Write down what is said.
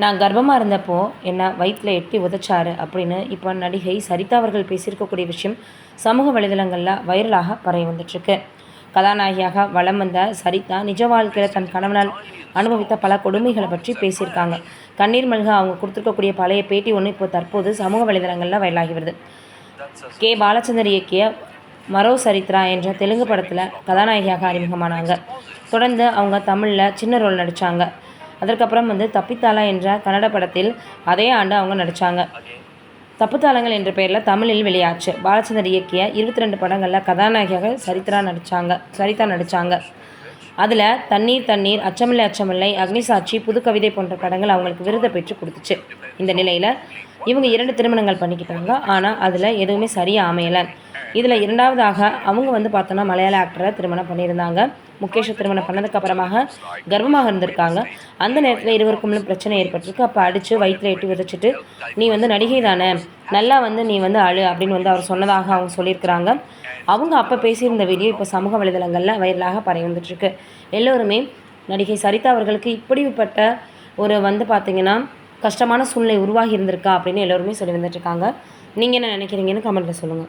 நான் கர்ப்பமாக இருந்தப்போ என்னை வயிற்றில் எட்டி உதைச்சாரு அப்படின்னு இப்போ நடிகை சரிதா அவர்கள் பேசியிருக்கக்கூடிய விஷயம் சமூக வலைதளங்களில் வைரலாக பரவி வந்துட்டுருக்கு. கதாநாயகியாக வலம் வந்த சரிதா நிஜ வாழ்க்கையில் தன் கணவனால் அனுபவித்த பல கொடுமைகளை பற்றி பேசியிருக்காங்க. கண்ணீர் மல்க அவங்க கொடுத்துருக்கக்கூடிய பழைய பேட்டி ஒன்று இப்போ தற்போது சமூக வலைதளங்களில் வைரலாகி வருது. கே. பாலச்சந்தர் இயக்கிய மரோ சரித்ரா என்ற தெலுங்கு படத்தில் கதாநாயகியாக அறிமுகமானாங்க. தொடர்ந்து அவங்க தமிழில் சின்ன ரோல் நடித்தாங்க. அதற்கப்புறம் தப்பித்தாளா என்ற கன்னட படத்தில் அதே ஆண்டு அவங்க நடித்தாங்க. தப்புத்தாளங்கள் என்ற பெயரில் தமிழில் வெளியாச்சு. பாலச்சந்தர் இயக்கிய 22 படங்களில் கதாநாயகியாக சரிதா நடித்தாங்க. அதில் தண்ணீர் தண்ணீர், அச்சமில்லை அச்சமில்லை, அக்னிசாட்சி, புது கவிதை போன்ற படங்கள் அவங்களுக்கு விருதை பெற்று கொடுத்துச்சு. இந்த நிலையில் இவங்க 2 திருமணங்கள் பண்ணிக்கிட்டாங்க. ஆனால் அதில் எதுவுமே சரியாக அமையலை. இதில் இரண்டாவதாக அவங்க பார்த்தோன்னா மலையாள ஆக்டரை திருமணம் பண்ணியிருந்தாங்க. முகேஷை திருமணம் பண்ணதுக்கப்புறமாக கர்ப்பமாக இருந்திருக்காங்க. அந்த நேரத்தில் இருவருக்குள்ள பிரச்சனை ஏற்பட்டிருக்கு. அப்போ அடித்து வயிற்றில் எட்டி விதைச்சிட்டு, நீ நடிகை தானே, நல்லா நீ அழு அப்படின்னு அவர் சொன்னதாக அவங்க சொல்லியிருக்கிறாங்க. அவங்க அப்போ பேசியிருந்த வீடியோ இப்போ சமூக வலைதளங்களில் வைரலாக பரவி வந்துட்டுருக்கு. எல்லோருமே நடிகை சரிதா அவர்களுக்கு இப்படிப்பட்ட ஒரு பார்த்திங்கன்னா கஷ்டமான சூழ்நிலை உருவாகி இருந்திருக்கா அப்படின்னு எல்லோருமே சொல்லி வந்துட்டுருக்காங்க. நீங்கள் என்ன நினைக்கிறீங்கன்னு கமெண்ட்டில் சொல்லுங்கள்.